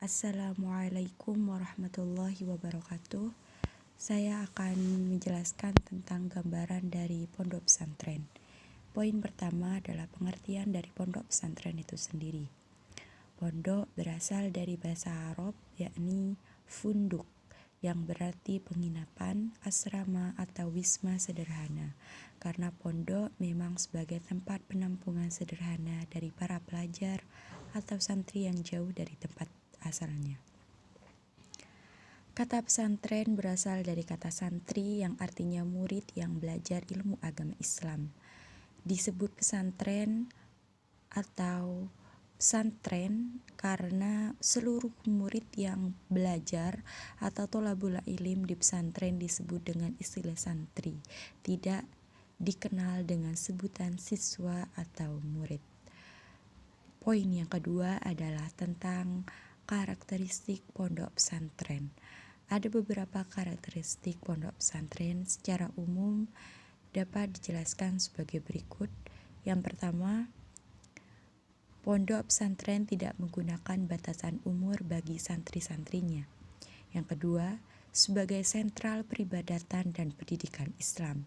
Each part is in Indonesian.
Assalamualaikum warahmatullahi wabarakatuh. Saya akan menjelaskan tentang gambaran dari pondok pesantren. Poin pertama adalah pengertian dari pondok pesantren itu sendiri. Pondok berasal dari bahasa Arab, yakni funduk, yang berarti penginapan, asrama, atau wisma sederhana. Karena pondok memang sebagai tempat penampungan sederhana dari para pelajar atau santri yang jauh dari tempat asalnya. Kata pesantren berasal dari kata santri yang artinya murid yang belajar ilmu agama Islam. Disebut pesantren atau pesantren karena seluruh murid yang belajar atau tholabul ilim di pesantren disebut dengan istilah santri, tidak dikenal dengan sebutan siswa atau murid. Poin yang kedua adalah tentang karakteristik pondok pesantren. Ada beberapa karakteristik pondok pesantren secara umum dapat dijelaskan sebagai berikut. Yang pertama, pondok pesantren tidak menggunakan batasan umur bagi santri-santrinya. Yang kedua, sebagai sentral peribadatan dan pendidikan Islam.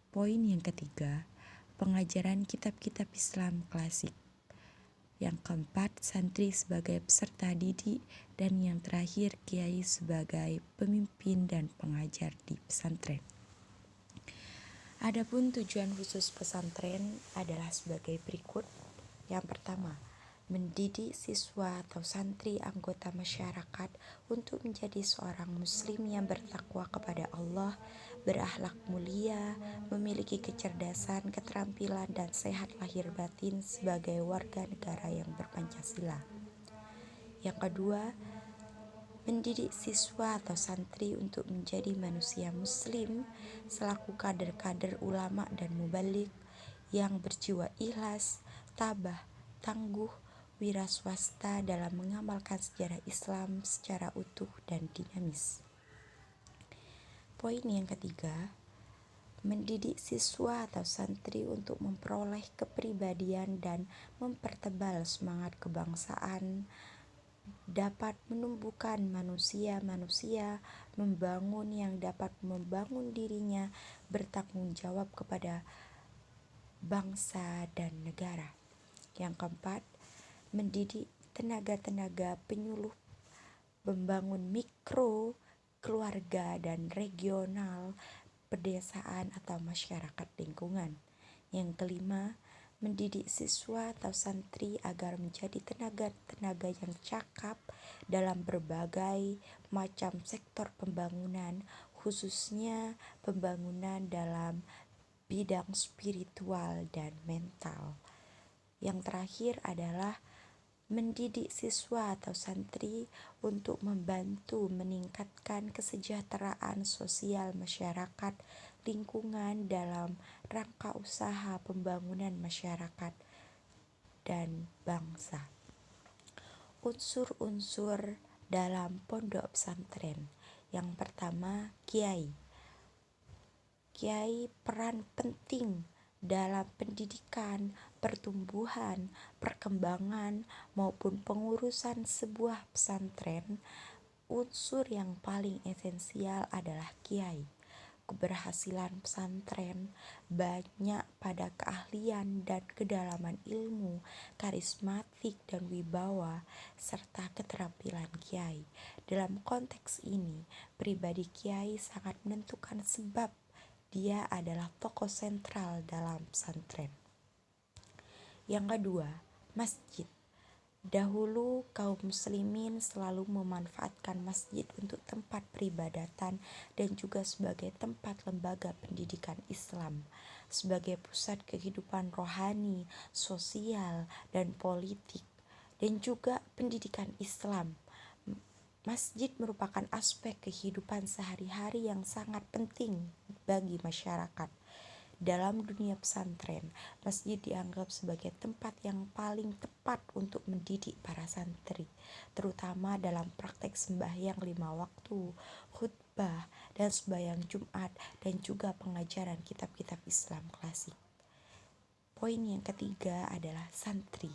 Poin yang ketiga, pengajaran kitab-kitab Islam klasik. Yang keempat, santri sebagai peserta didik, dan yang terakhir, kiai sebagai pemimpin dan pengajar di pesantren. Adapun tujuan khusus pesantren adalah sebagai berikut. Yang pertama, mendidik siswa atau santri anggota masyarakat untuk menjadi seorang muslim yang bertakwa kepada Allah, berakhlak mulia, memiliki kecerdasan, keterampilan, dan sehat lahir batin sebagai warga negara yang berpancasila. Yang kedua, mendidik siswa atau santri untuk menjadi manusia muslim selaku kader-kader ulama dan mubalik yang berjiwa ikhlas, tabah, tangguh, wira swasta dalam mengamalkan sejarah Islam secara utuh dan dinamis. Poin yang ketiga, mendidik siswa atau santri untuk memperoleh kepribadian dan mempertebal semangat kebangsaan, dapat menumbuhkan manusia-manusia membangun yang dapat membangun dirinya, bertanggung jawab kepada bangsa dan negara. Yang keempat, mendidik tenaga-tenaga penyuluh membangun mikro, keluarga, dan regional, pedesaan atau masyarakat lingkungan. Yang kelima, mendidik siswa atau santri agar menjadi tenaga-tenaga yang cakap dalam berbagai macam sektor pembangunan, khususnya pembangunan dalam bidang spiritual dan mental. Yang terakhir adalah mendidik siswa atau santri untuk membantu meningkatkan kesejahteraan sosial masyarakat lingkungan dalam rangka usaha pembangunan masyarakat dan bangsa. Unsur-unsur dalam pondok pesantren. Yang pertama, kiai. Kiai peran penting dalam pendidikan, pertumbuhan, perkembangan, maupun pengurusan sebuah pesantren. Unsur yang paling esensial adalah kiai. Keberhasilan pesantren banyak pada keahlian dan kedalaman ilmu, karismatik dan wibawa, serta keterampilan kiai. Dalam konteks ini, pribadi kiai sangat menentukan sebab dia adalah tokoh sentral dalam pesantren. Yang kedua, masjid. Dahulu kaum muslimin selalu memanfaatkan masjid untuk tempat peribadatan dan juga sebagai tempat lembaga pendidikan Islam, sebagai pusat kehidupan rohani, sosial, dan politik, dan juga pendidikan Islam. Masjid merupakan aspek kehidupan sehari-hari yang sangat penting bagi masyarakat. Dalam dunia pesantren, masjid dianggap sebagai tempat yang paling tepat untuk mendidik para santri, terutama dalam praktek sembahyang 5 waktu, khutbah, dan sembahyang Jumat, dan juga pengajaran kitab-kitab Islam klasik. Poin yang ketiga adalah santri.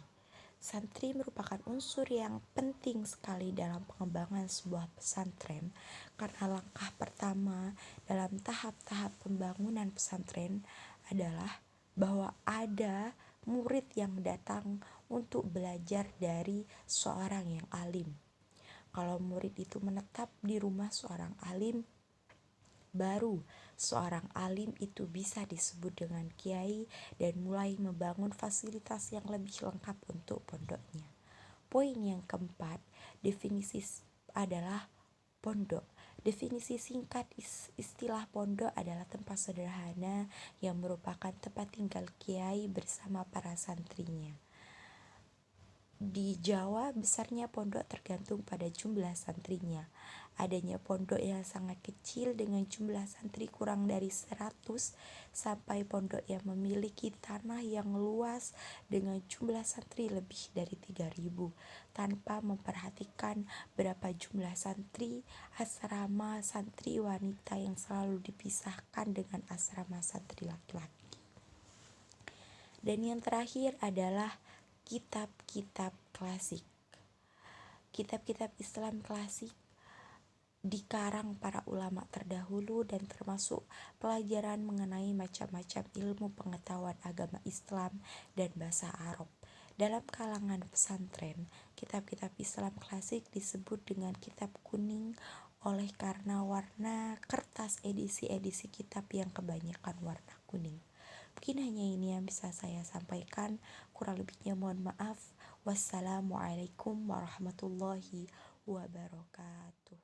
Santri merupakan unsur yang penting sekali dalam pengembangan sebuah pesantren, karena langkah pertama dalam tahap-tahap pembangunan pesantren adalah bahwa ada murid yang datang untuk belajar dari seorang yang alim. Kalau murid itu menetap di rumah seorang alim, baru seorang alim itu bisa disebut dengan kiai dan mulai membangun fasilitas yang lebih lengkap untuk pondoknya. Poin yang keempat, definisi adalah pondok. Definisi singkat istilah pondok adalah tempat sederhana yang merupakan tempat tinggal kiai bersama para santrinya. Di Jawa, besarnya pondok tergantung pada jumlah santrinya. Adanya pondok yang sangat kecil dengan jumlah santri kurang dari 100, sampai pondok yang memiliki tanah yang luas dengan jumlah santri lebih dari 3.000, tanpa memperhatikan berapa jumlah santri. Asrama santri wanita yang selalu dipisahkan dengan asrama santri laki-laki. Dan yang terakhir adalah kitab-kitab klasik. Kitab-kitab Islam klasik dikarang para ulama terdahulu dan termasuk pelajaran mengenai macam-macam ilmu pengetahuan agama Islam dan bahasa Arab. Dalam kalangan pesantren, kitab-kitab Islam klasik disebut dengan kitab kuning oleh karena warna kertas edisi-edisi kitab yang kebanyakan warna kuning. Mungkin hanya ini yang bisa saya sampaikan, kurang lebihnya mohon maaf. Wassalamualaikum warahmatullahi wabarakatuh.